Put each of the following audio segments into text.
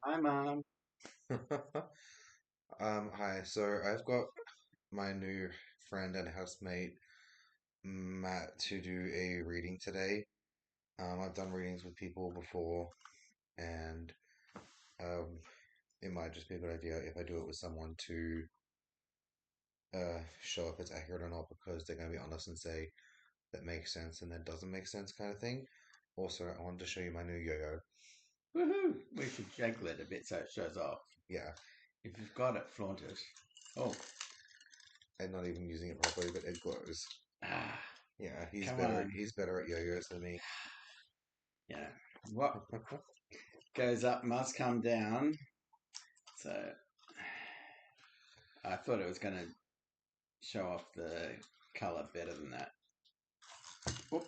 Hi, Mom. Hi. So I've got my new friend and housemate Matt to do a reading today. I've done readings with people before, and um, it might just be a good idea if I do it with someone to show if it's accurate or not, because they're going to be honest and say that makes sense and that doesn't make sense, kind of thing. Also, I wanted to show you my new yo-yo. Woohoo! We should juggle it a bit so it shows off. Yeah, If you've got it, flaunt it. Oh, I'm not even using it properly, but it glows. ah, Yeah, he's come better. on. He's better at yo-yos than me. Yeah. What goes up must come down. So I thought it was going to show off the colour better than that. Oop,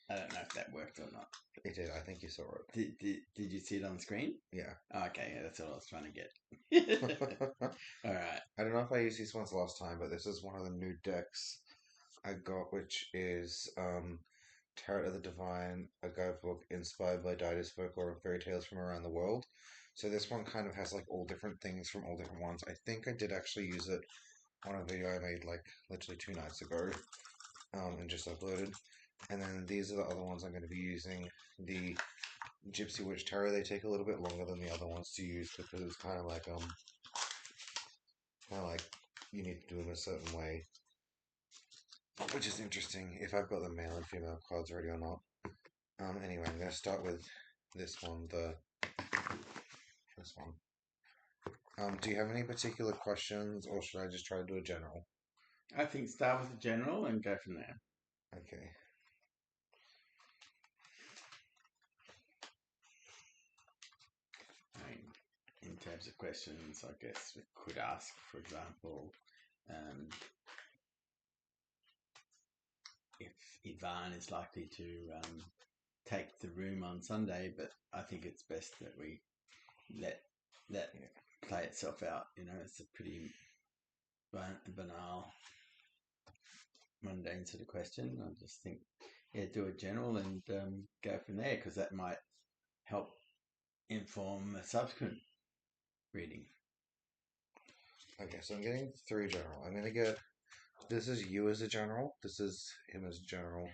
I don't know if that worked or not. It did. I think you saw it. Did you see it on the screen? Yeah. Oh, okay, yeah, that's what I was trying to get. All right. I don't know if I used these ones last time, but this is one of the new decks I got, which is Tarot of the Divine, a guidebook inspired by Dida's folklore and fairy tales from around the world. So this one kind of has like all different things from all different ones. I think I did actually use it on a video I made like literally 2 nights ago, and just uploaded. And then these are the other ones I'm going to be using. The Gypsy Witch Tarot, they take a little bit longer than the other ones to use because it's kind of like you need to do them a certain way, which is interesting if I've got the male and female cards already or not. Anyway, I'm going to start with this one, the first one. Do you have any particular questions, or should I just try to do a general? I think start with the general and go from there. Okay. I mean, in terms of questions, I guess we could ask, for example, um, if Ivan is likely to take the room on Sunday, but I think it's best that we let that Yeah. play itself out. You know, it's a pretty banal, mundane sort of question. I just think, yeah, do a general and go from there because that might help inform a subsequent reading. Okay, so I'm getting three general. I'm going to get this is you as a general. This is him as a general.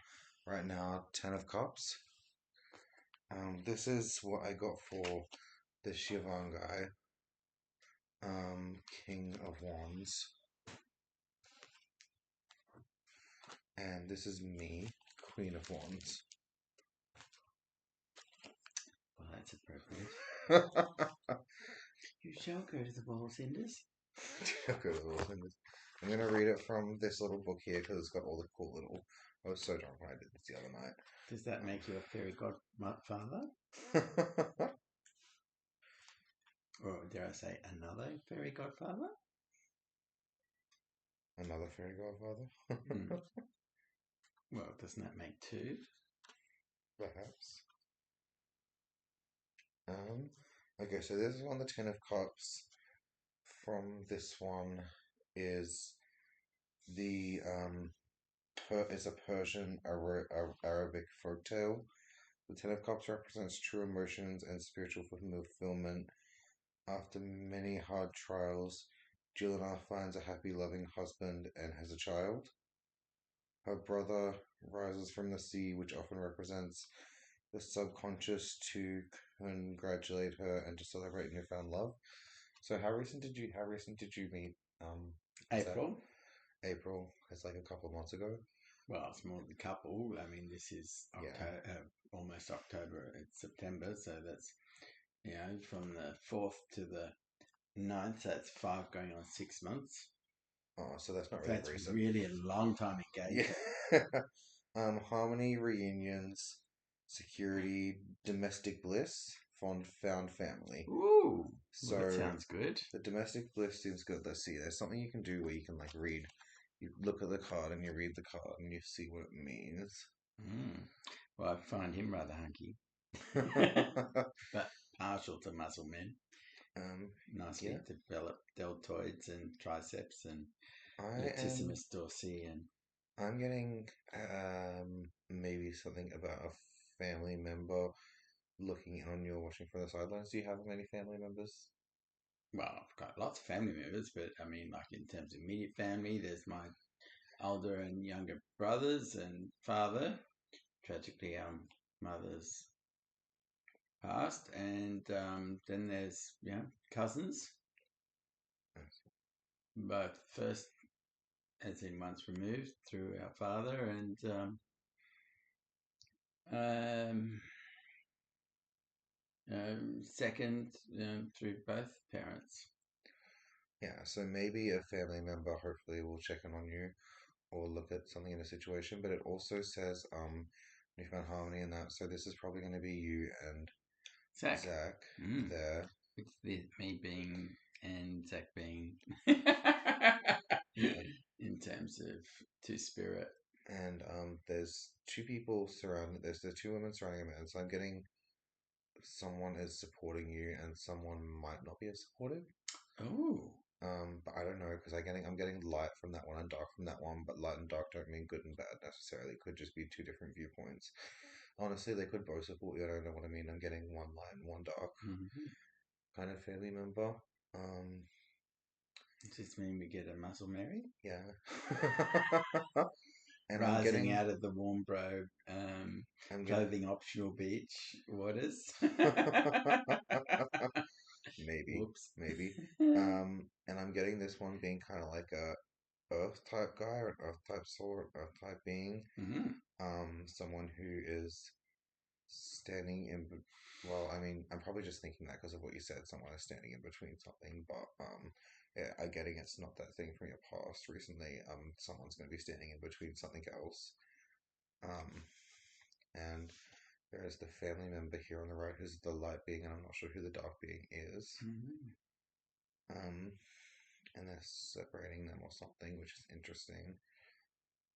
Right now, 10 of Cups. This is what I got for the Shivan guy. King of Wands. And this is me, Queen of Wands. Well, that's appropriate. Okay, You shall go to the ball, Cinders. I'm gonna read it from this little book here because it's got all the cool little. I was so drunk when I did this the other night. Does that make you a fairy godfather? Or dare I say, another fairy godfather? Another fairy godfather, Hmm. Well, doesn't that make two? perhaps. Um, okay, so this is on the 10 of Cups. From this one is the it's a Persian Arabic folktale. The 10 of Cups represents true emotions and spiritual fulfillment. After many hard trials, Juliana finds a happy, loving husband and has a child. Her brother rises from the sea, which often represents the subconscious, to congratulate her and to celebrate newfound love. So how recent did you meet Seth? April. April. It's like a couple of months ago. Well, it's more than a couple. I mean, this is Yeah. October, almost October. It's September, so that's from the 4th to the 9th. That's 5 going on 6 months. Oh, so that's not really That's recent. really a long time Yeah. engaged. Harmony, reunions, security, domestic bliss, found family. Ooh, well, that So sounds good. the domestic bliss seems good. Let's see. There's something you can do where you can like read. You look at the card and you read the card and you see what it means. Mm. Well, I find him rather hunky, but partial to muscle men. um, Nicely yeah. developed deltoids and triceps and I am. latissimus dorsi and I'm getting maybe something about a family member. looking in on you or watching from the sidelines? Do you have many family members? Well, I've got lots of family members, but I mean, like in terms of immediate family, there's my older and younger brothers and father. Tragically, our mother's passed, and then there's cousins, both first as in once removed through our father, and um, second through both parents. Yeah, so maybe a family member hopefully will check in on you or look at something in a situation, but it also says you found harmony in that. So this is probably going to be you and Zach. Zach Mm. there. With me being and Zach being Yeah, in terms of two spirit. and there's two people surrounding. There's the two women surrounding him, and so I'm getting someone is supporting you, and someone might not be as supportive. Oh. But I don't know because I'm getting light from that one and dark from that one. But light and dark don't mean good and bad necessarily. It could just be two different viewpoints. Honestly, they could both support you. I don't know what I mean. I'm getting one light and one dark Mm-hmm. kind of family member. Um, Does this mean we get a muscle Mary? yeah. And Rising out of the warm bro, I'm getting, clothing optional beach waters. maybe, Whoops. maybe. And I'm getting this one being kind of like a Earth type guy or an Earth type soul, Earth type being. Mm-hmm. Someone who is standing in. Well, I mean, I'm probably just thinking that because of what you said. Someone is standing in between something, but yeah, I'm getting it's not that thing from your past recently. Someone's going to be standing in between something else. Um, and there is the family member here on the right who's the light being, and I'm not sure who the dark being is. Mm-hmm. Um, and they're separating them or something, which is interesting.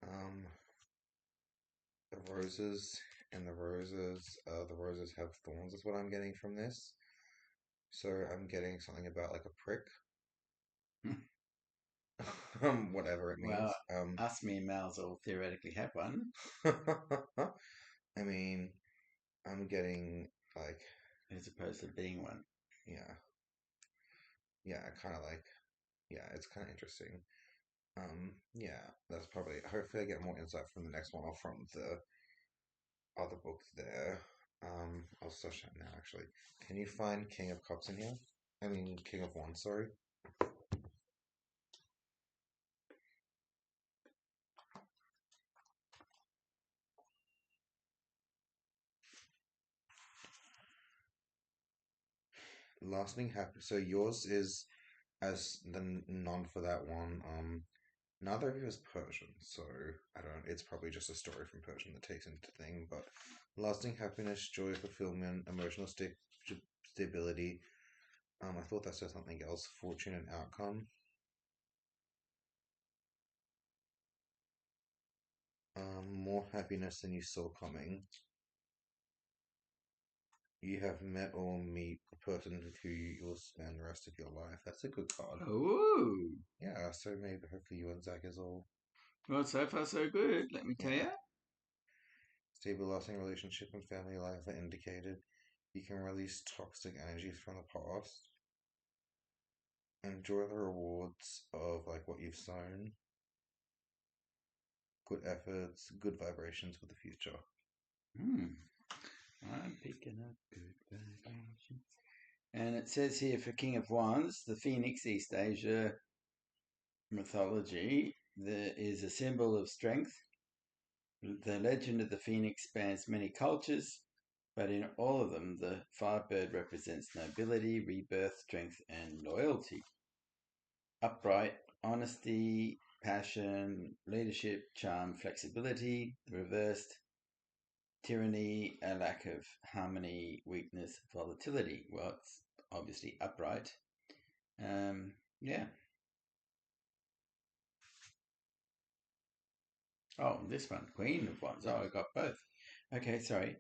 Um, the roses the roses have thorns, is what I'm getting from this. So I'm getting something about like a prick, whatever it means. Well, us mere males all theoretically have one, I mean, I'm getting like, as opposed to being one. yeah, yeah, kind of like, yeah, it's kind of interesting. Yeah, that's probably. Hopefully, I get more insight from the next one or from the other book there. I'll search that now. Actually, can you find King of Cups in here? I mean, King of Wands. Sorry. Lasting happy. So yours is as the none for that one. Neither of you is Persian, so I don't. It's probably just a story from Persian that takes into thing. But lasting happiness, joy, fulfillment, emotional stability. I thought that said something else. Fortune and outcome. More happiness than you saw coming. You have met or meet the person with who you will spend the rest of your life. That's a good card. Oh, Yeah, so maybe hopefully you and Zach is all, well, so far so good. Let me tell yeah. you. Stable, lasting relationship and family life are indicated. You can release toxic energies from the past. Enjoy the rewards of like what you've sown. Good efforts, good vibrations for the future. Hmm. I'm picking up good vibrations. And it says here for King of Wands, the Phoenix, East Asia mythology, there is a symbol of strength. The legend of the phoenix spans many cultures, but in all of them, the firebird represents nobility, rebirth, strength, and loyalty. Upright, honesty, passion, leadership, charm, flexibility. The reversed, tyranny, a lack of harmony, weakness, volatility. Well, it's obviously upright. Yeah. Oh, this one, Queen of Wands. Oh, I got both. Okay, sorry.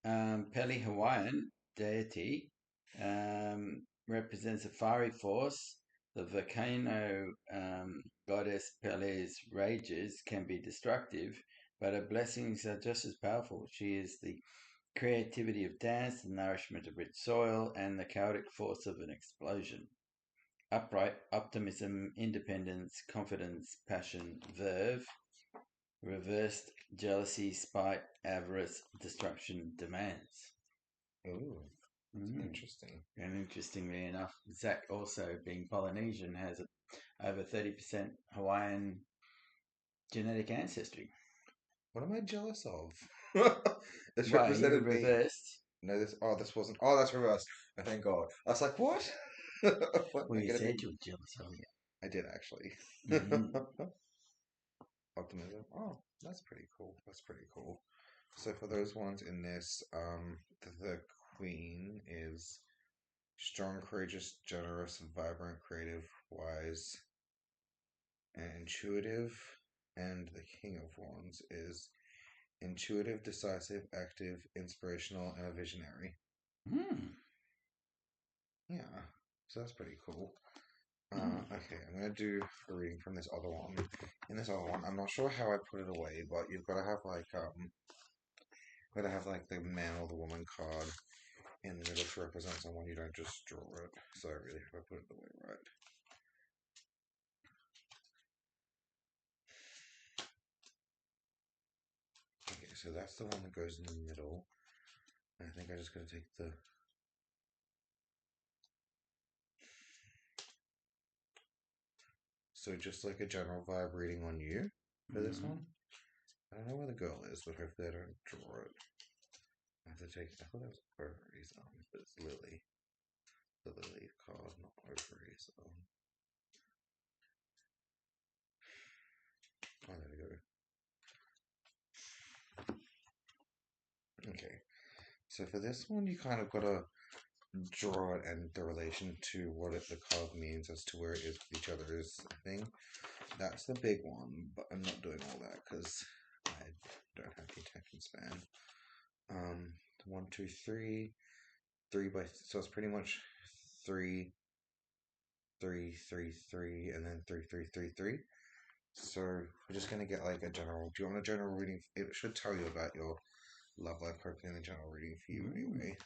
Pele Hawaiian deity represents a fiery force. The volcano goddess Pele's rages can be destructive, but her blessings are just as powerful. She is the creativity of dance, the nourishment of rich soil, and the chaotic force of an explosion. Upright, optimism, independence, confidence, passion, verve. Reversed, jealousy, spite, avarice, destruction, demands. Ooh, interesting. And interestingly enough, Zach, also being Polynesian, has over 30% Hawaiian genetic ancestry. What am I jealous of? It's Why, you represented me. reversed? No, this wasn't. Oh, that's reversed. Oh, thank God. I was like, what? What am Well, I you gonna said be? you were jealous of it. I did actually. Mm-hmm. Optimism. Oh, that's pretty cool. That's pretty cool. So for those ones in this, the queen is strong, courageous, generous, vibrant, creative, wise, and intuitive. And the king of wands is intuitive, decisive, active, inspirational, and a visionary. Mm. Yeah, so that's pretty cool. Mm. Okay, I'm gonna do a reading from this other one. In this other one, I'm not sure how I put it away, but you've got to have like the man or the woman card in the middle to represent someone. You don't just draw it. So I really have to put it away right. Okay, so that's the one that goes in the middle. And I think I just gotta take the. So just like a general vibe reading on you for this one. I don't know where the girl is, but hopefully I don't draw it. I have to take. I thought that was ovaries, but it's Lily. The Lily card, not ovaries. Oh, there we go. Okay, so for this one, you kind of gotta draw it and the relation to what the card means as to where it is with each other's thing. That's the big one, but I'm not doing all that because I don't have the attention span. 1, 2, 3, 3 by so it's pretty much 3, 3, 3, 3, and then 3, 3, 3, 3. So we're just gonna get like a general. Do you want a general reading? It should tell you about your love life, hopefully, in the general reading for you anyway.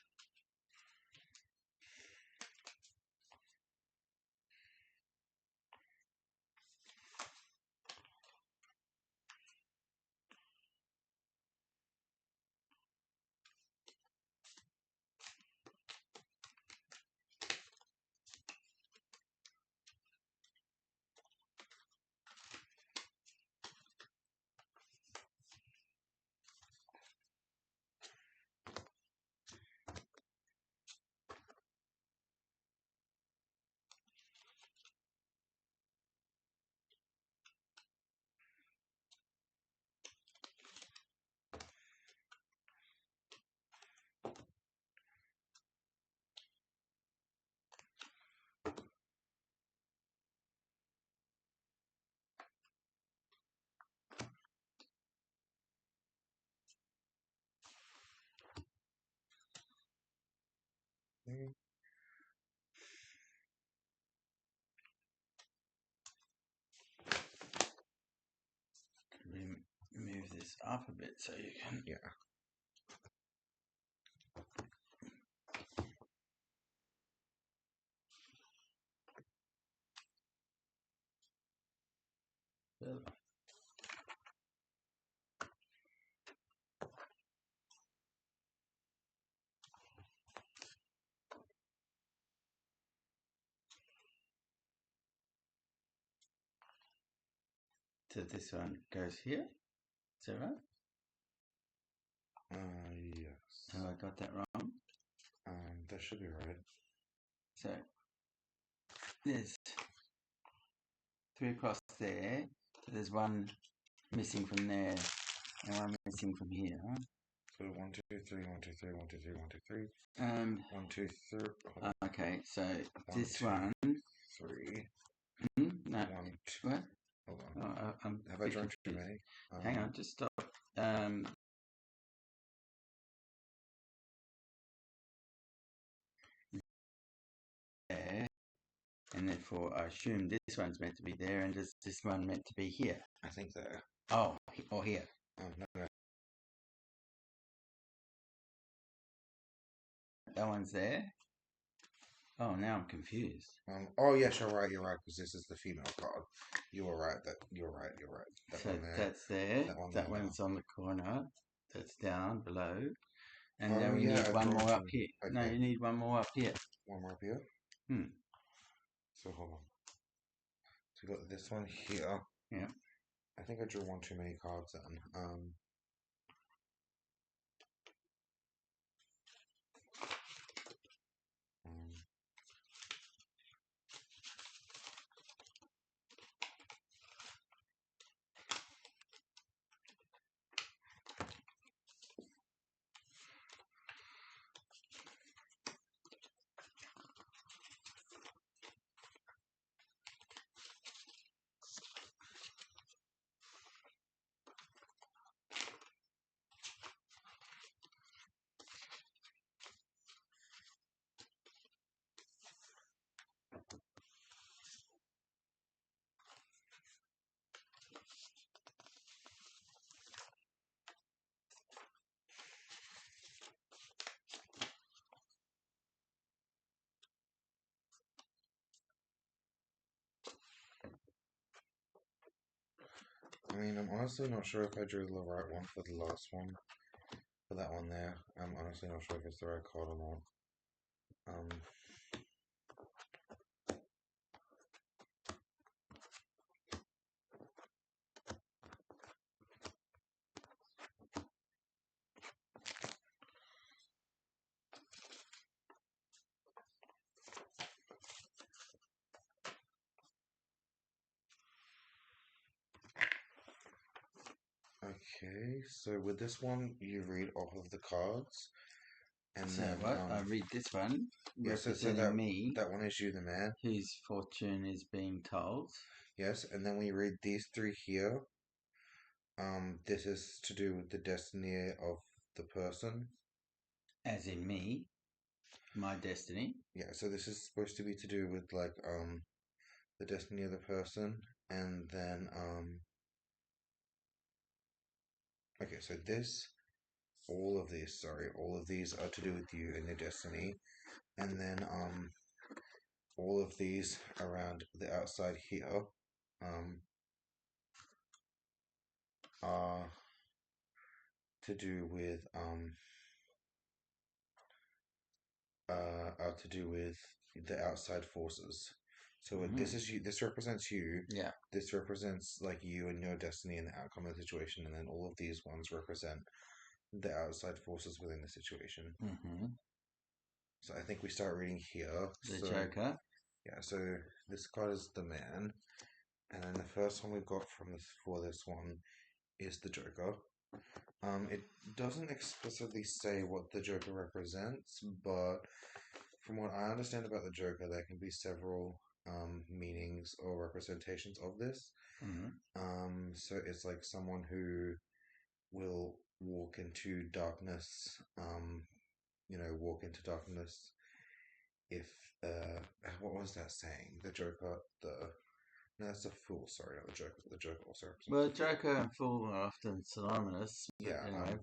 Mm. Move this up a bit so you can. Yeah. So this one goes here. Is that right? Yes. Have I got that wrong? That should be right. So there's 3 across there. There's one missing from there and one missing from here. Huh? So 1, 2, 3, 1, 2, 3, 1, 2, 3, 1, 2, 3. 1, 2, 3. Okay, so 1, this 2, one. 3. No. 1, 2. What? Hold on. I'm Have I drawn too many? Hang on, just stop. There, and therefore I assume this one's meant to be there, and is this one meant to be here? I think there. Oh, or here. No, no. That one's there. Oh, now I'm confused. Oh yes, you're right. You're right because this is the female card. You were right. You're right. You're right. That So one there. that's there. That one That there one's on the corner. That's down below. And now. then Oh we yeah, need I've one drawn more up two. here. No, Okay, you need one more up here. one more up here. Hmm. So hold on. So we got this one here. Yeah. I think I drew one too many cards then. Um, I mean, I'm honestly not sure if I drew the right one for the last one. For that one there, I'm honestly not sure if it's the right card or not. Okay, so with this one, you read off of the cards, and So then what? I read this one yeah, so representing me, that one is you, the man. whose fortune is being told. Yes, and then we read these three here. This is to do with the destiny of the person. As in me, my destiny. Yeah, so this is supposed to be to do with like the destiny of the person, and then okay, so all of these are to do with you and your destiny, and then all of these around the outside here um are to do with are to do with the outside forces. So this is you. This represents you. Yeah. This represents like you and your destiny and the outcome of the situation, and then all of these ones represent the outside forces within the situation. Mm-hmm. So I think we start reading here. The So Joker. yeah, so this card is the man, and then the first one we've got from this for this one is the Joker. It doesn't explicitly say what the Joker represents, but from what I understand about the Joker, there can be several meanings or representations of this. So it's like someone who will walk into darkness, walk into darkness if what was that saying? The Joker, no, that's the fool. Sorry, not the Joker. The Joker also represents Well, the fool. Joker and Fool are often synonymous. But Yeah, anyway.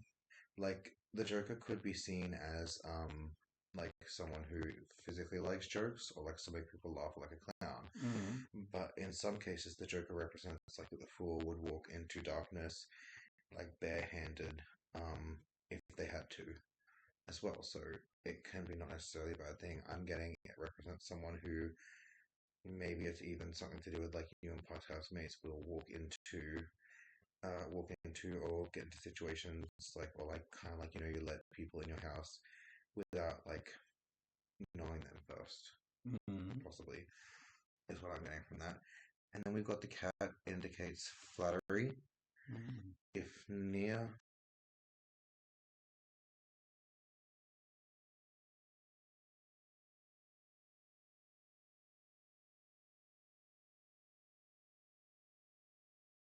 like the Joker could be seen as like someone who physically likes jokes or likes to make people laugh like a clown. But in some cases, the Joker represents like the fool would walk into darkness like barehanded, if they had to, as well. So it can be not necessarily a bad thing. I'm getting it represents someone who maybe it's even something to do with like you and past housemates will walk into or get into situations like or like kind of like you let people in your house without like knowing them first, possibly is what I'm getting from that. And then we've got the cat indicates flattery. If near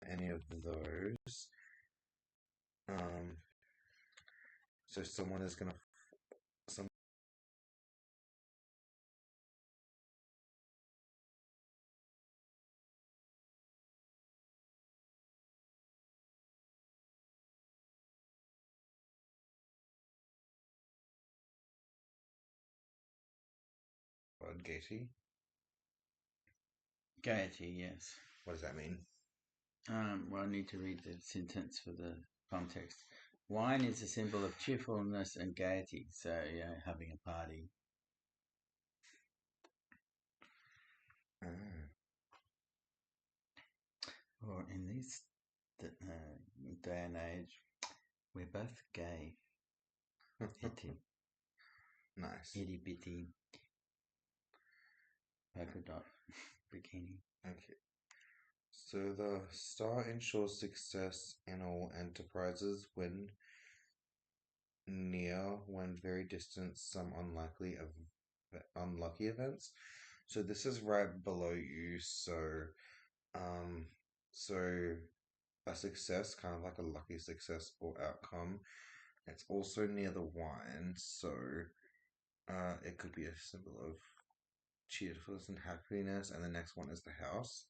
any of those, um, so someone is gonna some word gaiety. Gaiety, yes. What does that mean? Well, I need to read the sentence for the context. Wine is a symbol of cheerfulness and gaiety. So, having a party. Ah. Or in this day and age, we're both gay. Itty, Nice. itty bitty polka dot bikini. Okay. So the star ensures success in all enterprises when near, when very distant, some unlucky events. So this is right below you. Um, so a success, kind of like a lucky success or outcome. It's also near the wine, so it could be a symbol of cheerfulness and happiness. And the next one is the house.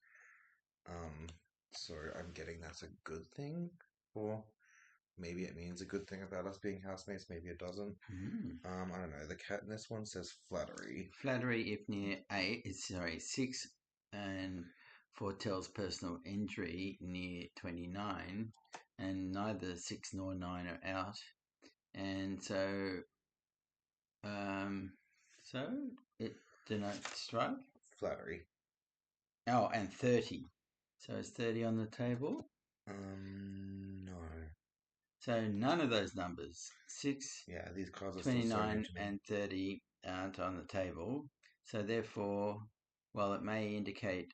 Um, so I'm getting that's a good thing, or maybe it means a good thing about us being housemates. Maybe it doesn't. Mm. I don't know. The cat in this one says flattery. Flattery, if near 6, and foretells personal injury near 29, and neither 6 nor 9 are out. And um, so it denotes strife. Flattery. Oh, and 30. So is 30 on the table? No. So none of those numbers, 6, Yeah, these cards are still so new 29, to me. and 30, aren't on the table. So therefore, while it may indicate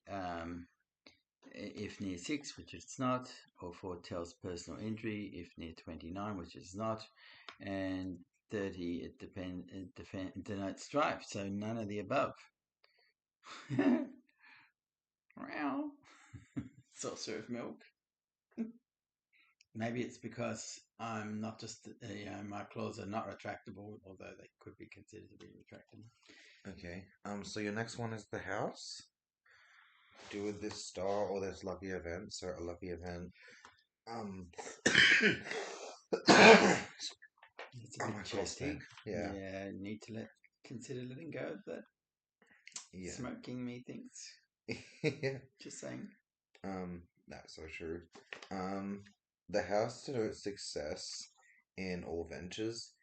if near 6, which it's not, or foretells personal injury if near 29, which it's not, and 30, it denotes strife. So none of the above. Wow. Saucer of milk. Maybe it's because I'm not just, my claws are not retractable, although they could be considered to be retractable. Okay. So your next one is the house. Do with this star or this lucky event. So a lucky event. Um. It's a Oh, bit my chesty. prostate. Yeah. Yeah, need to consider letting go of that Yeah. smoking me things. Yeah. Just saying. That's so true. Um, the house denotes success in all ventures.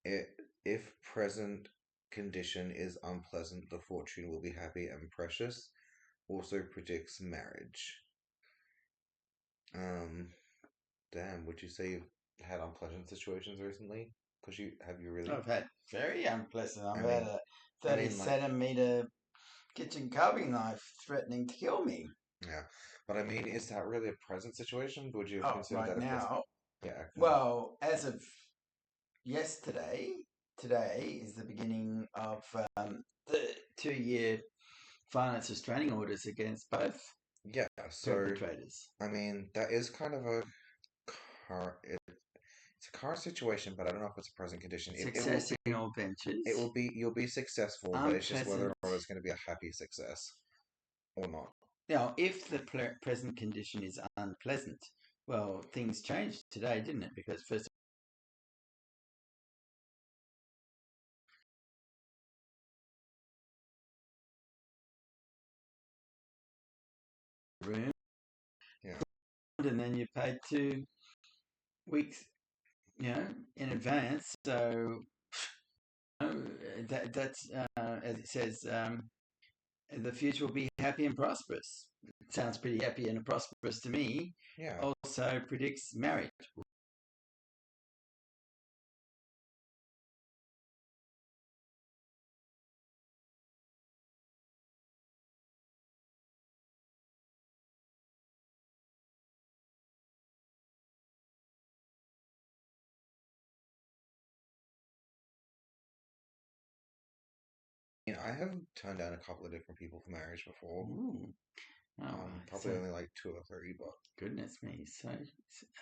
It, if present condition is unpleasant, the fortune will be happy and precious. Also predicts marriage. Um, damn, would you say you've had unpleasant situations recently? Because you really? I've had very unpleasant. I I've had mean, a I 30 mean, like, centimeter kitchen carving knife threatening to kill me. yeah, but I mean, is that really a present situation? Would you have Oh, considered right that a present? now. Yeah, Well, as of yesterday, today is the beginning of the 2-year finance restraining orders against both yeah. So perpetrators. I mean, that is kind of a car. It's a car situation, but I don't know if it's a present condition. It will Success in all ventures. it will be you'll be successful, but it's just whether Unpleasant. or not it's going to be a happy success or not. Now, if the present condition is unpleasant, well, things changed today, didn't it? Because first room, Yeah. and then you paid 2 weeks, in advance. So that's as it says, the future will be happy and prosperous. It sounds pretty happy and prosperous to me. Yeah. Also predicts marriage. I have turned down a couple of different people for marriage before. Ooh. Oh, Probably so only like two or three, but goodness me, so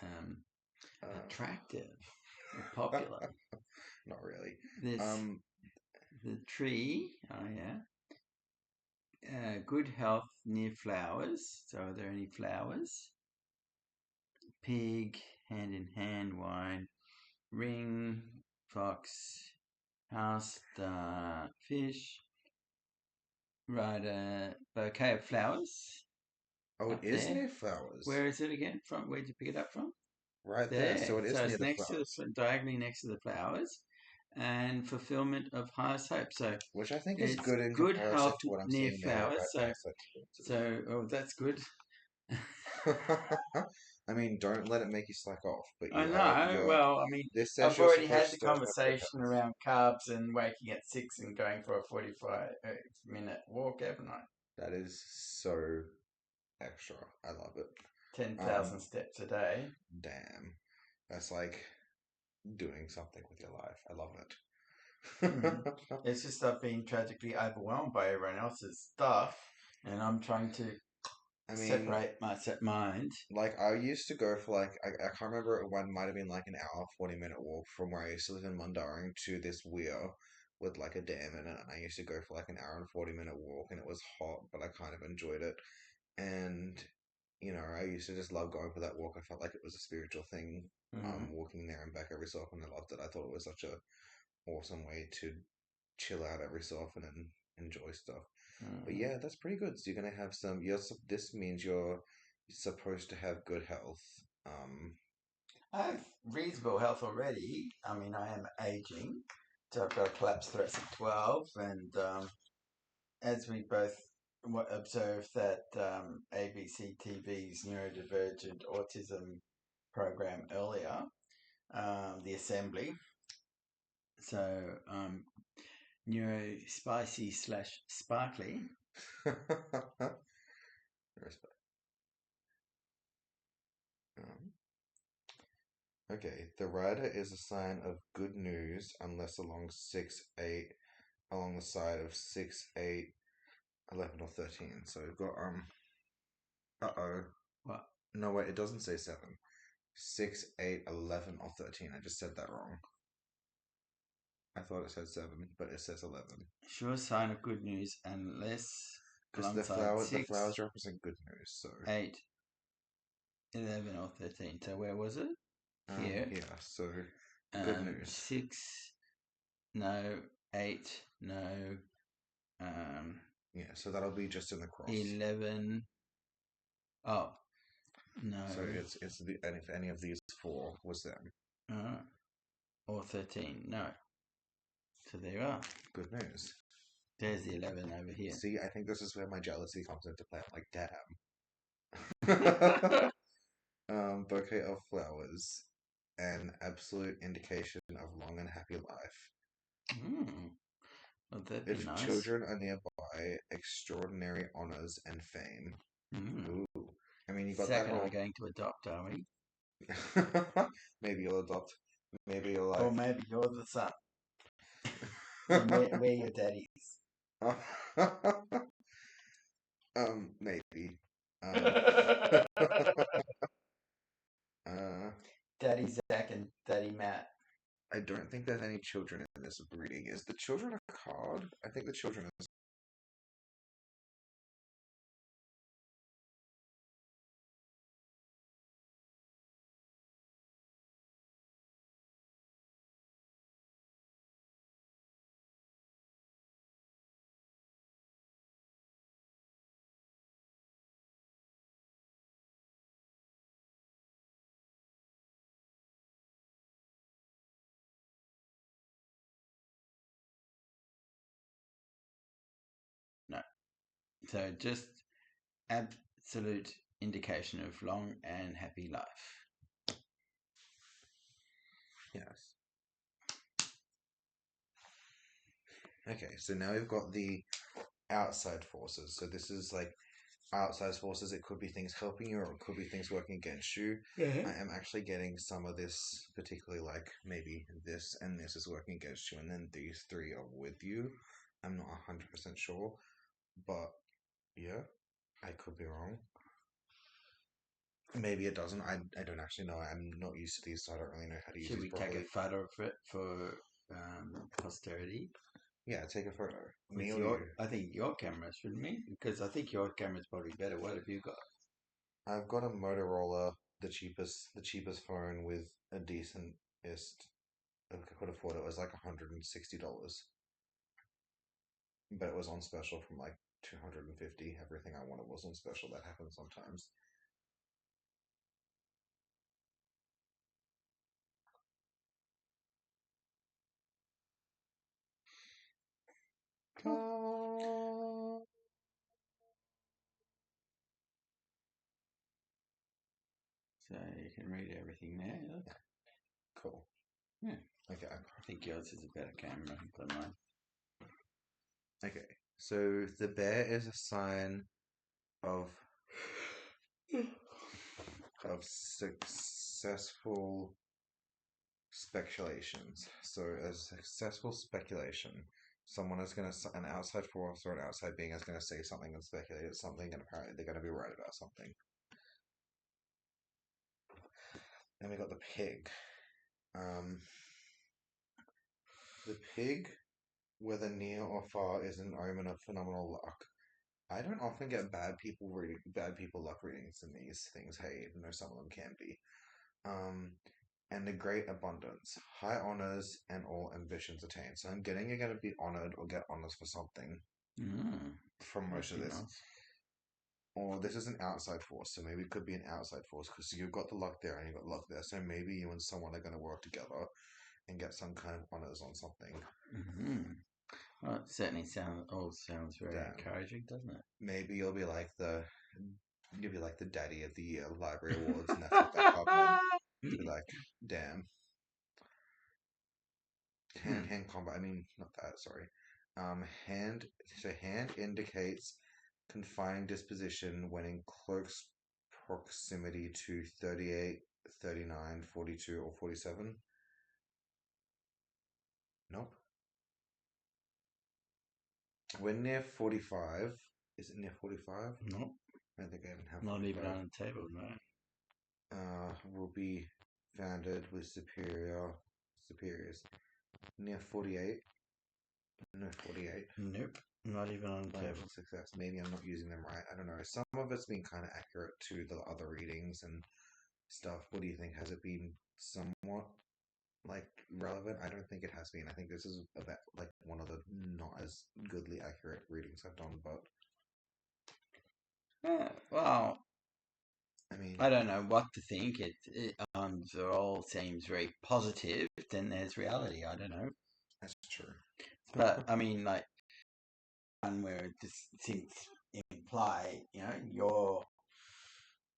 um, uh, attractive or popular. not really. This Um, the tree. Oh yeah. Good health near flowers. So are there any flowers? Pig, hand in hand, wine, ring, fox, house, star, fish, Right, a bouquet of flowers Oh, it up is there. near flowers. Where is it again? From where'd you pick it up from? Right there. There. So it is So near it's the next to flowers. diagonally next to the flowers, and fulfillment of highest hope. So Which I think is it's good in good comparison health to what I'm near seeing there flowers. at So Eyesight Experiences. oh, that's good. I mean, don't let it make you slack off. But I know. you're. Well, I mean, This says I've you're already supposed had to the still have good conversation health. around carbs and waking at 6 and going for a 45-minute walk, haven't I? That is so extra. I love it. 10,000 Um, steps a day. damn, that's like doing something with your life. I love Hmm. it. It's just I've been tragically overwhelmed by everyone else's stuff, and I'm trying to I mean, separate my set mind. like I used to go for like I can't remember one might have been like an hour, 40 minute walk from where I used to live in Mundaring to this weir with like a dam in it. And I used to go for like an hour and 40 minute walk and it was hot, but I kind of enjoyed it. And I used to just love going for that walk. I felt like it was a spiritual thing, Mm, walking there and back every so often. I loved it. I thought it was such a awesome way to chill out every so often and enjoy stuff. But mm. yeah, that's pretty good. So you're gonna have some. This means you're supposed to have good health. I have reasonable health already. I mean, I am aging, so I've got a collapsed thoracic 12, and as we both observed that ABC TV's neurodivergent autism program earlier, the assembly. So neuro spicy slash sparkly. Respect. Um, okay, the rider is a sign of good news unless along the side of 6, 8, 11, or 13. So we've got uh-oh. What? No wait, it doesn't say 7. 6, 8, 11, or 13. I just said that wrong. I thought it said 7, but it says 11. Sure sign of good news unless Because alongside the 6, flowers represent good news. So 8, 11, or 13. So where was it? Here. yeah, so good news. 6, no. 8, no. Yeah, so that'll be just in the cross. 11. Oh, So no. it's the and if any of these four was them, Uh, or 13. No. So there you are. good news. There's the 11 over here. See, I think this is where my jealousy comes into play. I'm like, damn. Bouquet of flowers, an absolute indication of long and happy life. Hmm. Would that be If nice? children are nearby, extraordinary honors and fame. Hmm. Ooh, I mean, you got that Second, I'm whole. going to adopt, are we? Maybe you'll adopt. Maybe you'll Or like. maybe you're the son. And we're your daddies. Maybe. Um, uh, Daddy Zach and Daddy Matt. I don't think there's any children in this breeding. Is the children a card? I think the children is. No. So just absolute indication of long and happy life. Yes. Okay, so now we've got the outside forces. So this is like outside forces. It could be things helping you, or it could be things working against you. Yeah. I am actually getting some of this, particularly like maybe this and this is working against you, and then these three are with you. I'm not 100% sure, but yeah, I could be wrong. Maybe it doesn't. I don't actually know. I'm not used to these, so I don't really know how to use Should these we take a properly. photo of it for posterity? Yeah, take a photo. Me With or you? I think your camera, shouldn't we? Because I think your camera's probably better. What have you got? I've got a Motorola, the cheapest phone with a decentest. I could afford it. It was like $160, but it was on special from like 250. Everything I wanted wasn't special. That happens sometimes. Cool. So you can read everything there. Yeah. Cool. Yeah. Okay. I think yours is a better camera than mine. Okay. So the bear is a sign of successful speculations. So a successful speculation, someone is going to, an outside force or an outside being is going to say something and speculate something, and apparently they're going to be right about something. Then we got the pig. The pig, whether near or far, is an omen of phenomenal luck. I don't often get bad people luck readings in these things. Hey, even though some of them can be. And a great abundance, high honors, and all ambitions attained. So I'm getting you're going to be honored or get honors for something from most of this. Nice. Or this is an outside force, so maybe it could be an outside force because you've got the luck there and you've got luck there. So maybe you and someone are going to work together and get some kind of honors on something. Well, it certainly sounds very encouraging, doesn't it? Maybe you'll be like the daddy of the year library awards, and that's what that card meant. Be like, damn. Hand combat. I mean, not that. Sorry. Hand. So hand indicates confining disposition when in close proximity to 38, 39, 42, or 47. Nope. When near 45. Is it near 45? Nope. I don't think I even have Not 45. even on the table, no. Will be founded with superiors. Near 48. No, 48. Nope. Not even on the table. Success. Maybe I'm not using them right. I don't know. Some of it's been kind of accurate to the other readings and stuff. What do you think? Has it been somewhat like relevant? I don't think it has been. I think this is about like one of the not as goodly accurate readings I've done. But Well, I mean, I don't know what to think. It all seems very positive. Then there's reality. I don't know. that's true. But I mean, like one where it just seems imply, your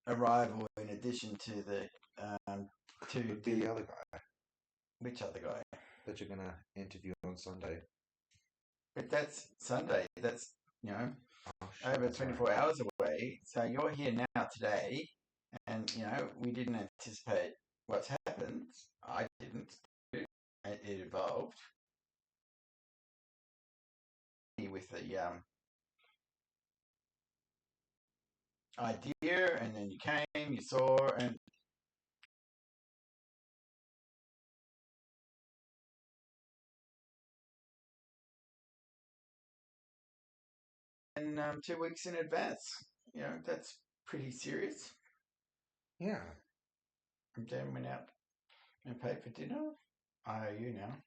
arrival in addition to the Would be the other guy which other guy? that you're gonna interview on Sunday. But that's Sunday. That's Oh, shit, over that's 24 right. hours away. So you're here now today, and we didn't anticipate what's happened. I didn't. It evolved with the idea, and then you came, you saw, and 2 weeks in advance. That's pretty serious. Yeah. And then went out and paid for dinner. IOU now.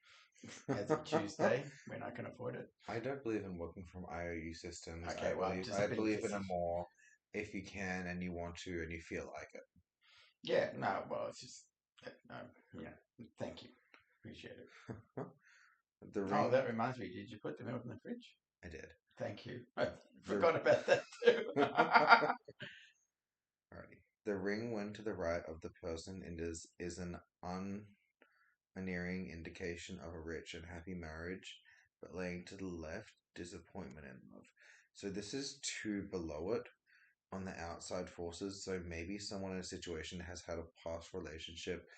As of Tuesday, when I can afford it. I don't believe in working from IOU systems. Okay, I believe in a more if you can and you want to and you feel like it. Yeah, no, well, it's just, thank you. Appreciate it. The ring. That reminds me, did you put the milk in the fridge? I did. Thank you. I forgot about that too. Alrighty. The ring when to the right of the person is an unerring indication of a rich and happy marriage, but laying to the left, disappointment in love. So this is two below it on the outside forces. So maybe someone in a situation has had a past relationship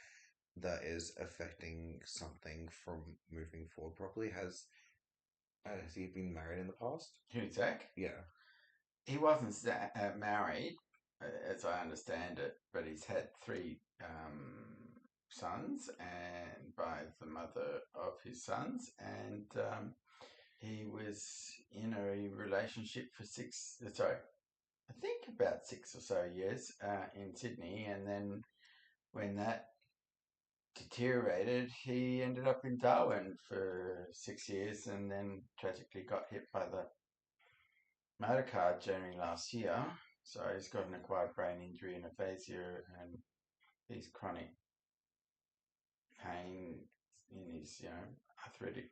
that is affecting something from moving forward properly. Has he been married in the past? Who, Zach? Yeah. He wasn't married, as I understand it, but he's had 3 sons, and by the mother of his sons, and he was in a relationship for I think about 6 or so years in Sydney, and then when that deteriorated, he ended up in Darwin for 6 years, and then tragically got hit by the motor car January last year. So he's got an acquired brain injury and aphasia, and he's chronic pain in his, arthritic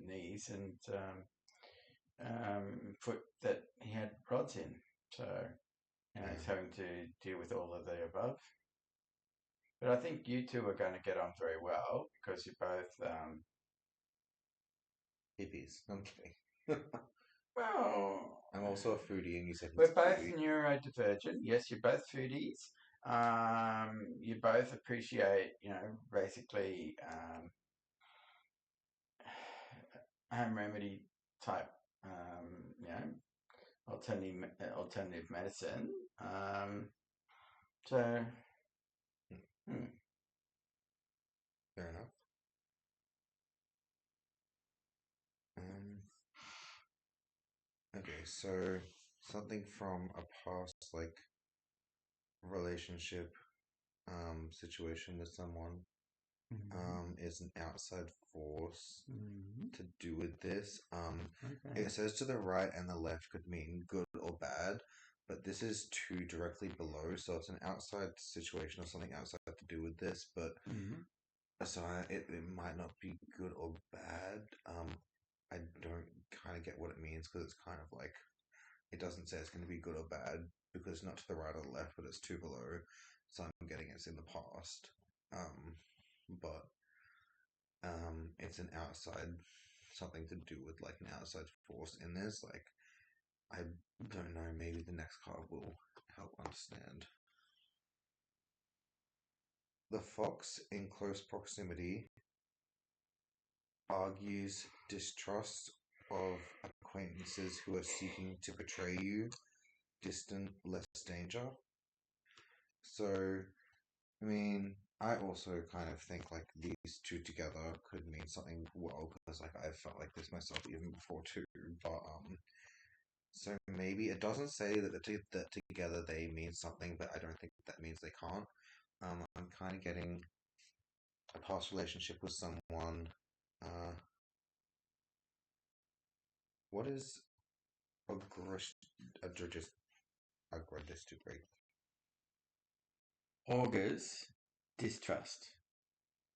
knees and foot that he had rods in. So, he's having to deal with all of the above. But I think you two are going to get on very well because you're both, Hippies. I'm kidding. well, I'm also a foodie, and you said we're he's a both foodie. neurodivergent. Yes, you're both foodies. You both appreciate, basically home remedy type, you know, alternative medicine. So, hmm. Fair enough. Um, okay, so something from a past like relationship situation with someone is an outside force Mhm. to do with this. Okay. It says to the right and the left could mean good or bad, but this is two directly below, so it's an outside situation or something outside to do with this, but Mhm. so it might not be good or bad. I don't kind of get what it means because it's kind of like it doesn't say it's going to be good or bad because it's not to the right or the left, but it's two below. So I'm getting it's in the past. But it's an outside something to do with like an outside force in this. Like I don't know. Maybe the next card will help understand. The fox in close proximity argues distrust of acquaintances who are seeking to betray you, distant, less danger. So, I mean, I also kind of think like these two together could mean something well because like I've felt like this myself even before too. But so maybe it doesn't say that together they mean something, but I don't think that means they can't. I'm kind of getting a past relationship with someone. Uh, what is aggress? Just I read this too great. Augurs distrust.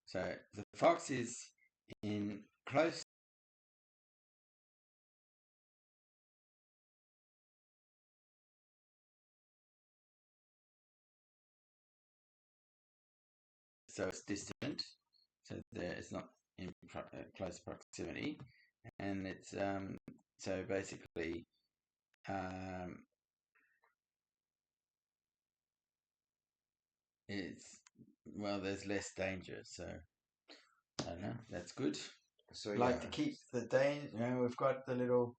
So the fox is in close, so it's distant. So there, it's not in close proximity, and it's so basically um, it's well, there's less danger. So I don't know. That's good. So Like yeah, to keep the danger. We've got the little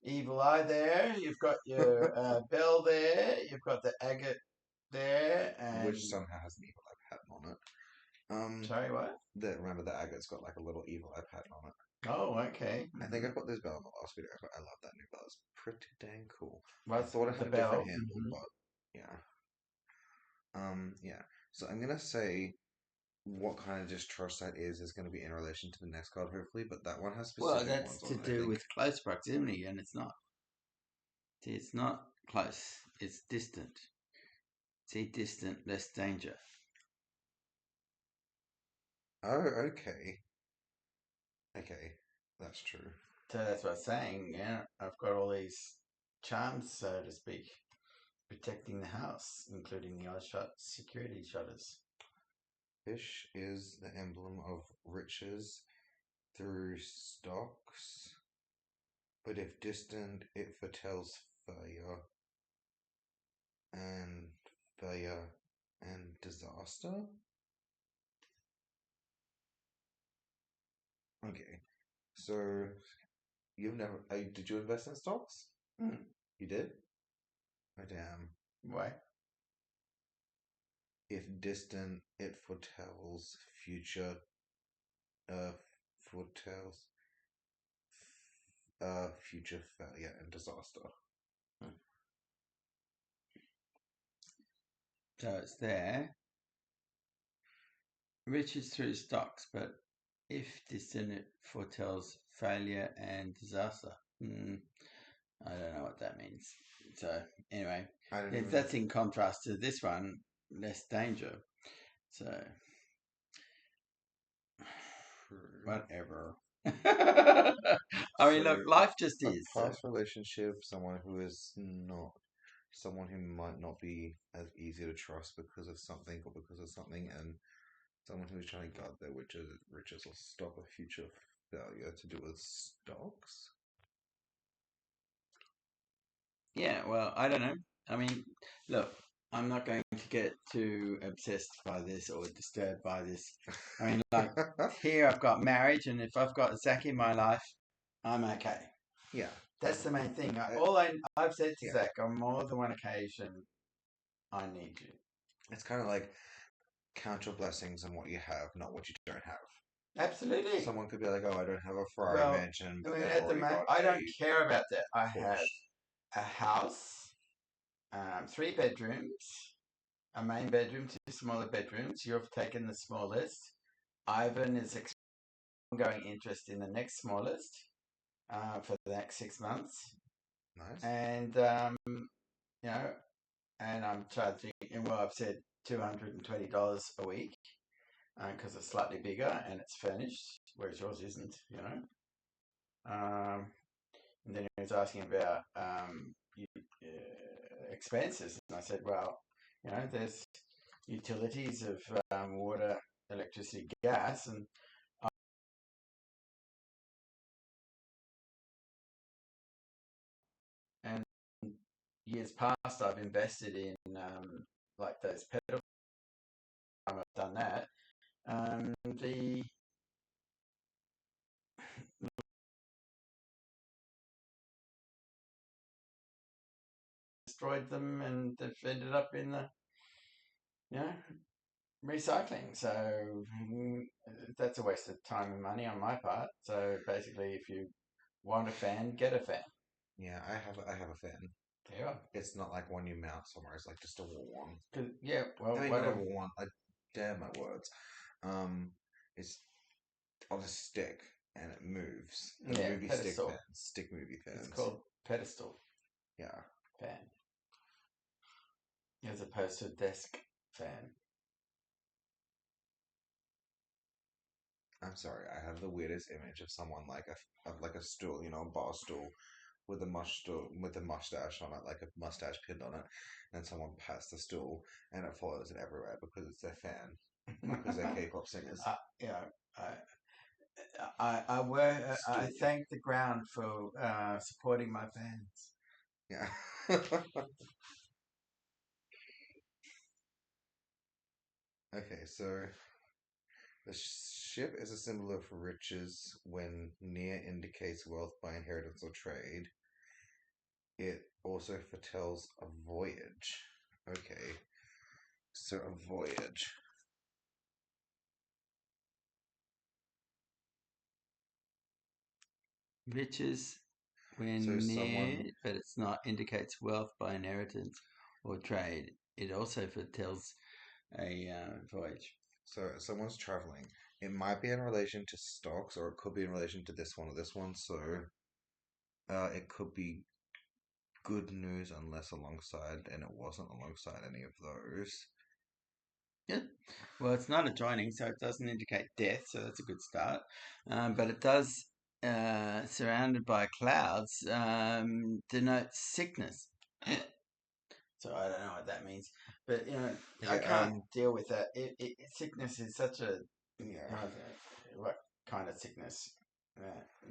evil eye there. You've got your bell there. You've got the agate there, and which somehow has an evil eye pattern on it. sorry, what? Remember the agate's got like a little evil eye pattern on it. Oh, okay. I think I put this bell in the last video, but I love that new bell. It's pretty dang cool. I What's thought it the had a different bell? handle, but yeah. Yeah. So I'm gonna say what kind of distrust that is going to be in relation to the next card, hopefully. But that one has Well, specific that's ones to on it, I do think. with close proximity, and it's not. See, it's not close. It's distant. See, distant, less danger. Oh, okay, okay, that's true. So that's what I'm saying. Yeah, I've got all these charms, so to speak, protecting the house, including the eye shut security shutters. Fish is the emblem of riches through stocks, but if distant, it foretells failure and failure and disaster. Okay, so you've never did you invest in stocks? Hmm. You did? Oh damn. Why? If distant, it foretells future uh foretells future failure and disaster. Hmm. So it's there. Riches through stocks, but if distant, it foretells failure and disaster. Hmm. I don't know what that means. So anyway, I don't if even. that's in contrast to this one, less danger. So True. whatever. I mean, look, So life just a is. So past relationship, someone who is not, someone who might not be as easy to trust because of something or because of something, and someone who's trying to guard their riches or stop a future failure to do with stocks. yeah, well, I don't know. I mean, look, I'm not going to get too obsessed by this or disturbed by this. I mean, like here I've got marriage, and if I've got Zach in my life, I'm okay. Yeah, That's the main thing. uh, I've said to yeah. Zach on more than one occasion, I need you. It's kind of like count your blessings on what you have, not what you don't have. Absolutely. Someone could be like, "Oh, I don't have a Ferrari Well, mansion, I but mean, they've at the already moment, got I don't a care about that. I have Porsche." a house, 3 bedrooms, a main bedroom, 2 smaller bedrooms. You've taken the smallest. Ivan is ongoing interest in the next smallest for the next 6 months, Nice. and you know, and I'm charging. And well, I've said $220 a week because it's slightly bigger and it's furnished, whereas yours isn't. And then he was asking about expenses, and I said, well, there's utilities of water, electricity, gas, and years past I've invested in like those pedal. I've done that. The destroyed them, and they've ended up in the you know recycling. So that's a waste of time and money on my part. So basically, if you want a fan, get a fan. Yeah, I have a fan. There you are. It's not like one you mount somewhere. It's like just a wall one. Yeah, I well, mean, not a whatever. wall one. I damn my words. Um, it's on a stick and it moves. The Yeah, movie stick fans, pedestal. stick movie It's fans. called pedestal Yeah, fan, as opposed to desk fan. I'm sorry. I have the weirdest image of someone like a stool, a bar stool with a mustache on it, like a mustache pinned on it, and someone pats the stool and it follows it everywhere because it's their fan, because they're K-pop singers. You know, I, I Stool. thank the ground for supporting my fans. Yeah. Okay, so the ship is a symbol of riches when near indicates wealth by inheritance or trade. It also foretells a voyage. Okay, so a voyage. Riches So when someone, near, but it's not indicates wealth by inheritance or trade. It also foretells a voyage. so someone's traveling. It might be in relation to stocks, or it could be in relation to this one or this one. So it could be good news unless alongside, and it wasn't alongside any of those. Yeah. Well, it's not adjoining, so it doesn't indicate death, so that's a good start. But it does, surrounded by clouds, denote sickness. So I don't know what that means, but I Okay, can't deal with that. Sickness is such a yeah, what kind of sickness?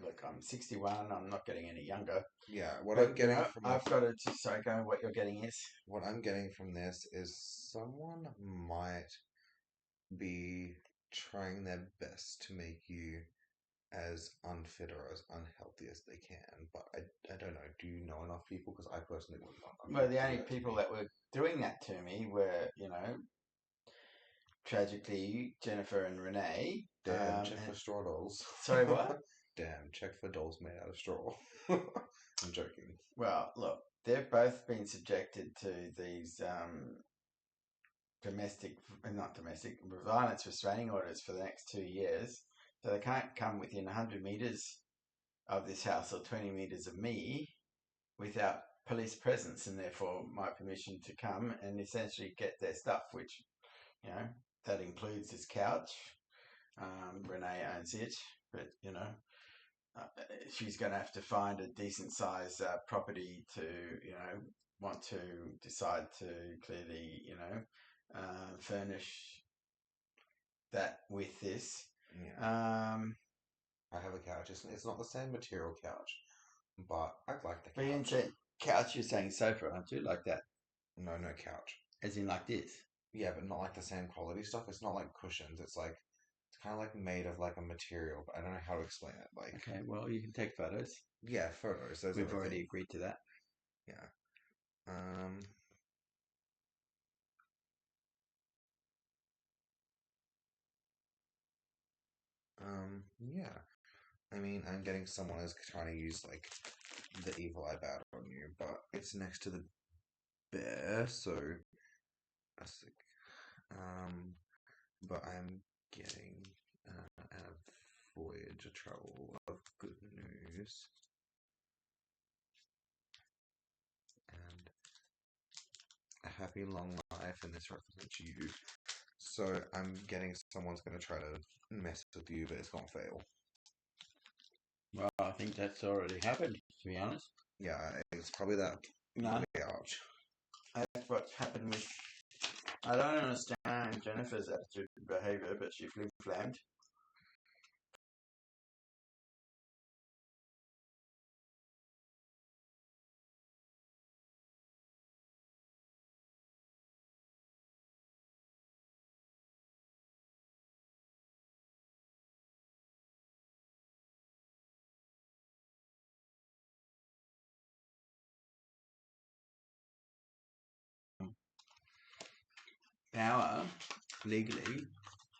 Look, I'm 61. I'm not getting any younger, yeah. What I'm but getting from I've got to. Sorry, go. What you're getting is what I'm getting from this is someone might be trying their best to make you as unfit or as unhealthy as they can. But I don't know. Do you know enough people? Because I personally would not know well, people the to do only that to people me. that were doing that to me were tragically Jennifer and Renee. Damn, check for And straw dolls. sorry, what? Damn, check for dolls made out of straw. I'm joking. Well, look, they've both been subjected to these not domestic, violence restraining orders for the next 2 years. So they can't come within 100 meters of this house or 20 meters of me without police presence, and therefore my permission to come and essentially get their stuff, which, you know, that includes this couch. Renee owns it, but, you know, uh, she's going to have to find a decent size property to, you know, want to decide to clearly, you know, furnish that with this. Yeah. I have a couch. It's not the same material couch, but I like the But you didn't couch. say couch, you're saying sofa, aren't you? Like that, No, no couch. as in like this. Yeah, but not like the same quality stuff. It's not like cushions. It's like it's kind of like made of like a material, but I don't know how to explain it. Like, Okay, well, you can take photos. yeah, photos. Those are We've the already things. agreed to that. Yeah. Um. Yeah. I mean, I'm getting someone who's trying to use like the evil eye bat on you, but it's next to the bear, so that's like, but I'm getting a voyage, a travel of good news, and a happy long life, and this represents you. So I'm getting someone's going to try to mess with you, but it's going to fail. Well, I think that's already happened, to be honest. Yeah, it's probably that No, ouch. that's what's happened with. I don't understand Jennifer's attitude and behaviour, but she flim flammed. Power, legally,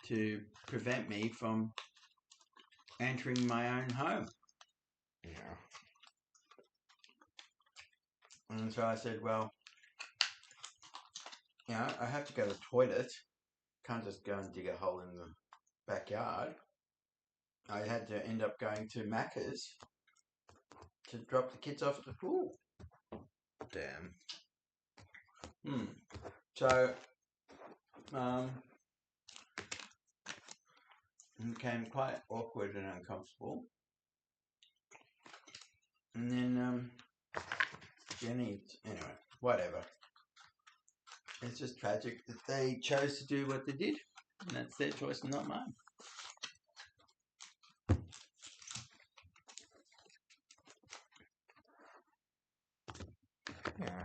to prevent me from entering my own home. Yeah. And so I said, well, you know, I have to go to the toilet. Can't just go and dig a hole in the backyard. I had to end up going to Macca's to drop the kids off at the pool. Damn. So, it became quite awkward and uncomfortable. And then Jenny, anyway, whatever. It's just tragic that they chose to do what they did. And that's their choice and not mine. Yeah.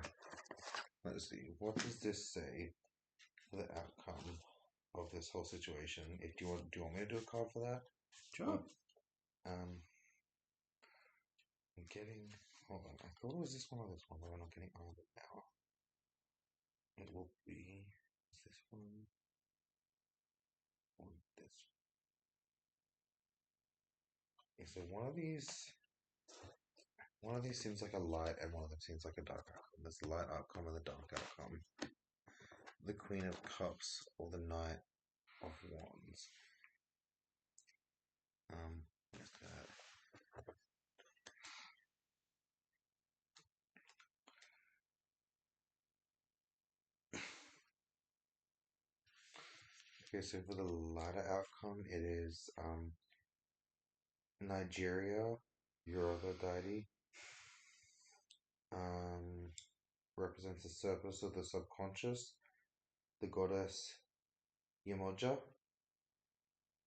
Let's see. What does this say for the outcome of this whole situation? If do you want me to do a card for that? Sure. I'm getting. Hold on. I thought it was this one or this one, but I'm not getting on it now. It will be this one or this. Okay, so one of these seems like a light, and one of them seems like a dark outcome. There's the light outcome and the dark outcome. The Queen of Cups or the Knight of Wands. Where's that? Okay, so for the latter outcome, it is Nigeria, your other deity, represents the surface of the subconscious. The goddess Yemoja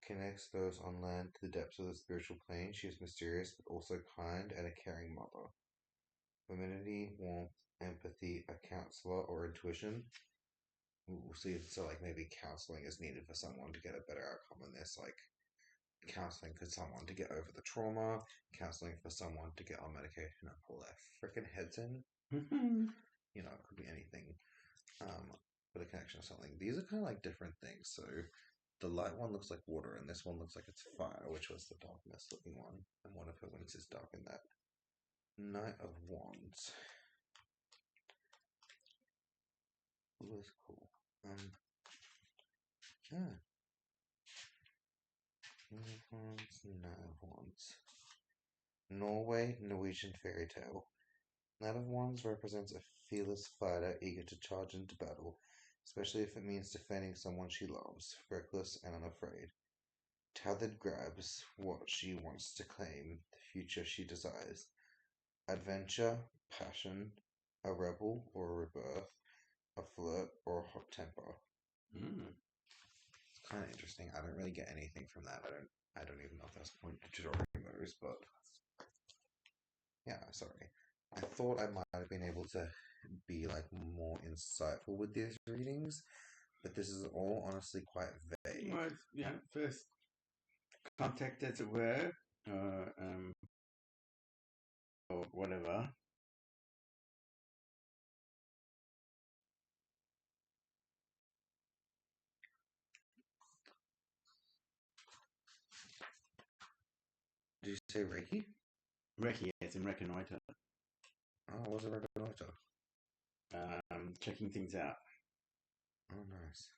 connects those on land to the depths of the spiritual plane. She is mysterious but also kind and a caring mother. Femininity, warmth, empathy, a counselor, or intuition. We'll see if so, like maybe counseling is needed for someone to get a better outcome in this. Like counseling for someone to get over the trauma, counseling for someone to get on medication and pull their freaking heads in. You know, it could be anything. For the connection or something. These are kind of like different things. So the light one looks like water, and this one looks like it's fire, which was the darkness looking one. And one of her wings is dark in that. Knight of Wands. Ooh, that's cool. Yeah. Knight of Wands, Knight of Wands. Norway, Norwegian fairy tale. Knight of Wands represents a fearless fighter eager to charge into battle, especially if it means defending someone she loves, reckless and unafraid. Tethered grabs what she wants to claim, the future she desires. Adventure, passion, a rebel or a rebirth, a flirt or a hot temper. Mm. It's kind of interesting. I don't really get anything from that. I don't even know if that's a point to drawing those, but yeah, sorry. I thought I might have been able to be like more insightful with these readings, but this is all honestly quite vague. Well, first contact, as it were, or whatever. Did you say Reiki? Recce, as in reconnoiter. Oh, was it Reconnoiter? Checking things out. Oh, nice.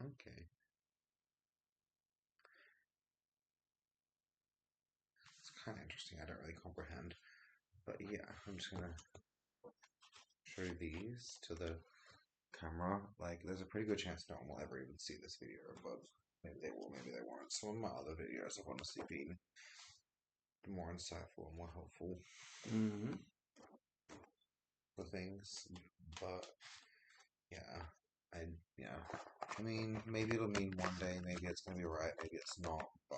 Okay. It's kind of interesting. I don't really comprehend. But yeah, I'm just gonna show these to the camera. Like, there's a pretty good chance no one will ever even see this video, but maybe they will, maybe they won't. Some of my other videos have honestly been more insightful and more helpful Mm-hmm. for things. But yeah, I yeah. I mean, maybe it'll mean one day, maybe it's gonna be right, maybe it's not. But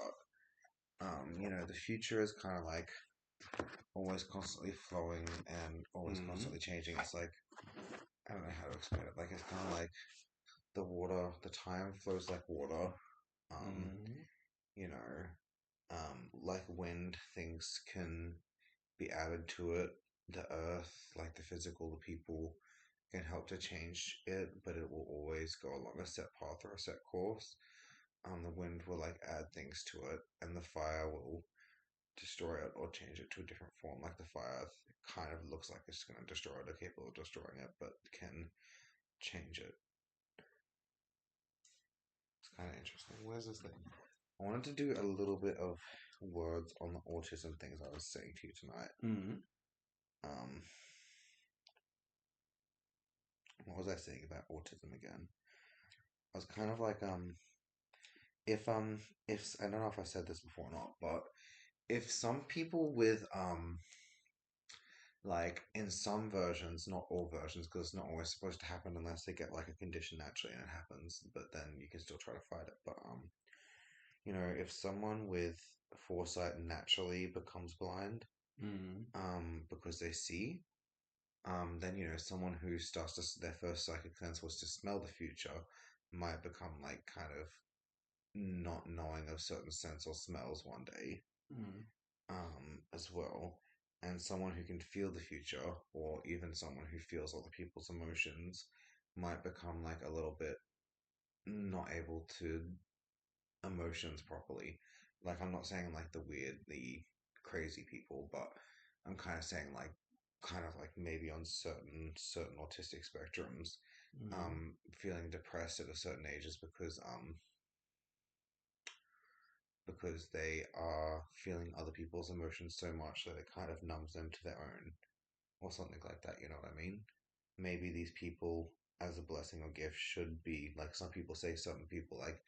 the future is kind of like always constantly flowing and always Mm-hmm. constantly changing. It's like I don't know how to explain it. Like it's kind of like the water, the time flows like water. Um, Mm-hmm. you know, like wind, things can be added to it. The earth, like the physical, the people can help to change it, but it will always go along a set path or a set course. The wind will like add things to it, and the fire will destroy it or change it to a different form. Like the fire kind of looks like it's going to destroy it or capable of destroying it, but can change it. It's kind of interesting. Where's this thing? I wanted to do a little bit of words on the autism things I was saying to you tonight. Mm-hmm. Um, what was I saying about autism again? I was kind of like if if I don't know if I said this before or not, but if some people with like in some versions, not all versions, because it's not always supposed to happen unless they get like a condition naturally and it happens, but then you can still try to fight it. But if someone with foresight naturally becomes blind, Mm-hmm. because they see, then someone who starts to their first psychic sense was to smell the future might become like kind of not knowing of certain scents or smells one day, Mm-hmm. as well. And someone who can feel the future, or even someone who feels other people's emotions, might become like a little bit not able to emotions properly. Like, I'm not saying like the weird, the crazy people, but I'm kind of saying like, kind of like maybe on certain autistic spectrums, Mm-hmm. feeling depressed at a certain age is because they are feeling other people's emotions so much that it kind of numbs them to their own, or something like that. You know what I mean? Maybe these people, as a blessing or gift, should be like some people say. Certain people like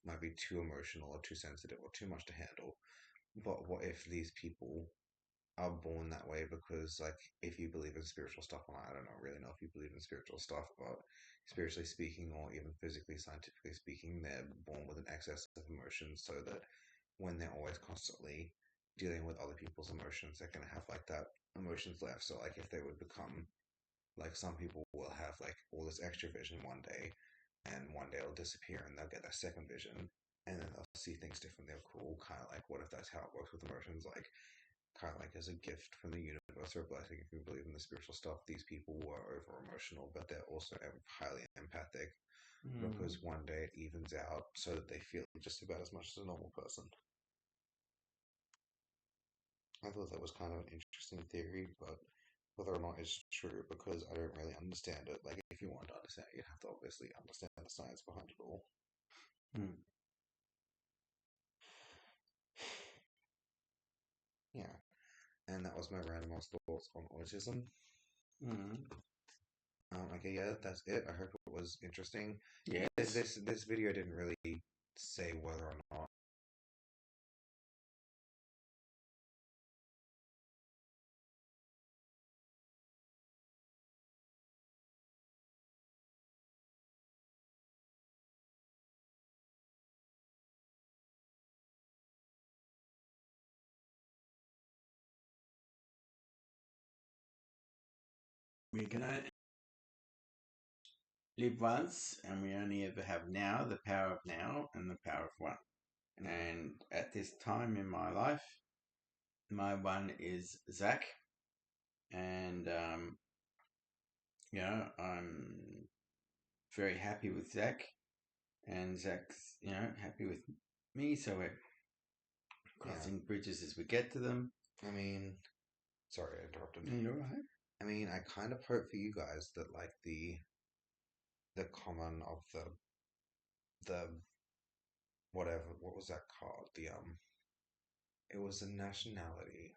might be too emotional or too sensitive or too much to handle. But what if these people are born that way because, like, if you believe in spiritual stuff, and I don't know, really know if you believe in spiritual stuff, but spiritually speaking, or even physically, scientifically speaking, they're born with an excess of emotions, so that when they're always constantly dealing with other people's emotions, they're going to have like that emotions left. So, like, if they would become like some people will have like all this extra vision one day, and one day it'll disappear, and they'll get that second vision, and then they'll see things differently. They're cool, kind of like what if that's how it works with emotions? Like kind of like as a gift from the universe or a blessing if you believe in the spiritual stuff. These people were over emotional, but they're also highly empathic Mm. because one day it evens out so that they feel just about as much as a normal person. I thought that was kind of an interesting theory, but whether or not it's true, because I don't really understand it. Like, if you want to understand it, you have to obviously understand the science behind it all. Mm. Yeah, and that was my randomized thoughts on autism. Mm. Okay, yeah, that's it. I hope it was interesting. Yes. This video didn't really say whether or not We can only live once, and we only ever have now, the power of now, and the power of one. And at this time in my life, my one is Zach, and I'm very happy with Zach, and Zach's happy with me. So we're yeah. crossing bridges as we get to them. I mean, sorry, I interrupted. Yeah, you're right. I mean, I kind of hope for you guys that like the common of the whatever, what was that called? It was a nationality.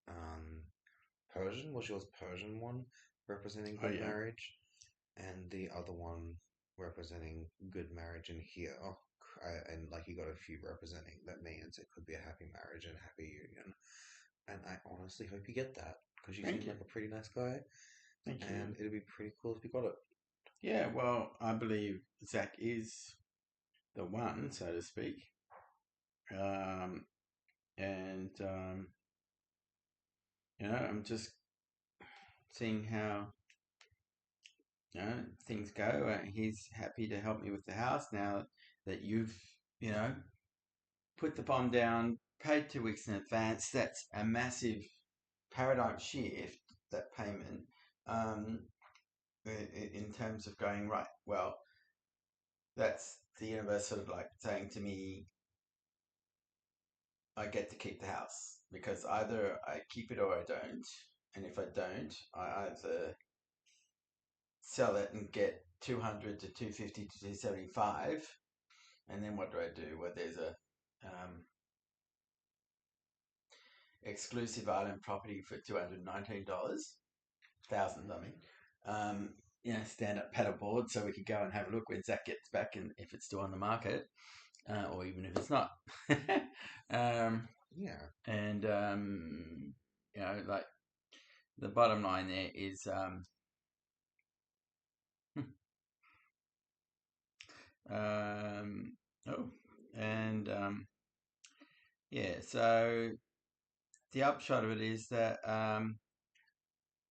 Um, Persian was yours Persian one representing Oh good yeah, marriage, and the other one representing good marriage in here. And like you got a few representing that means it could be a happy marriage and a happy union. And I honestly hope you get that because you thank seem you, like a pretty nice guy, thank you. and it'd be pretty cool if you got it. Yeah, well, I believe Zach is the one, so to speak. Um, and I'm just seeing how things go. He's happy to help me with the house now that you've you know put the bond down, paid 2 weeks in advance. That's a massive paradigm shift. That payment, um, in terms of going right. Well, that's the universe sort of like saying to me, I get to keep the house because either I keep it or I don't. And if I don't, I either sell it and get 200 to 250 to 275. And then what do I do? Well, there's a exclusive island property for $219, thousand, I mean. Stand up paddleboard so we could go and have a look when Zach gets back and if it's still on the market, or even if it's not. um, Yeah, and like the bottom line there is oh, and yeah. So the upshot of it is that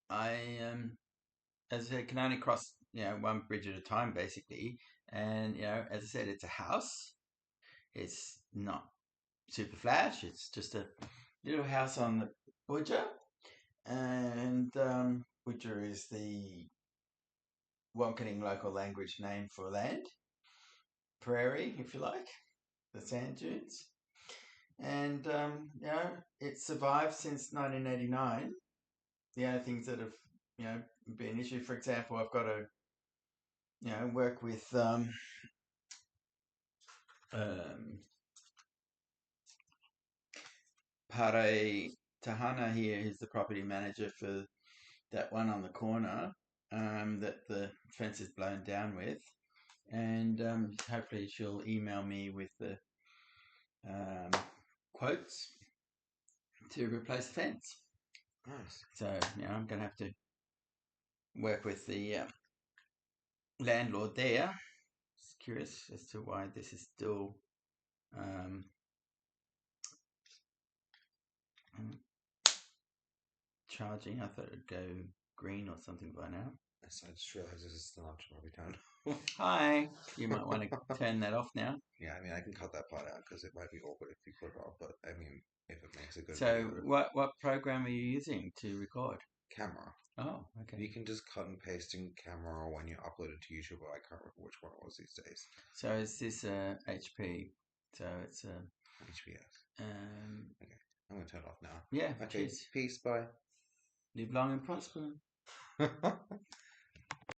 I as I said, can only cross one bridge at a time, basically. And as I said, it's a house. It's not super flash. It's just a little house on the Budger, and Budger is the Wankaning local language name for land, prairie, if you like, the sand dunes. And it survived since 1989. The only things that have been an issue, for example, I've got to work with um, Pare Tahana here, who's the property manager for that one on the corner that the fence is blown down with. And hopefully she'll email me with the um, quotes to replace the fence. nice. So, I'm going to have to work with the landlord there. Just curious as to why this is still um, charging. I thought it'd go green or something by now. So I just realized this is still not probably done. Hi. You might want to turn that off now. Yeah, I mean, I can cut that part out because it might be awkward if you put it on, but I mean, if it makes a good So, video. what program are you using to record? Camera. Oh, You okay. can just cut and paste in camera when you upload it to YouTube, but I can't remember which one it was these days. So, is this a HP? So it's a HBS. um. Okay, I'm gonna turn it off now. Yeah. Okay, Cheers. peace, bye. Live long and prosper.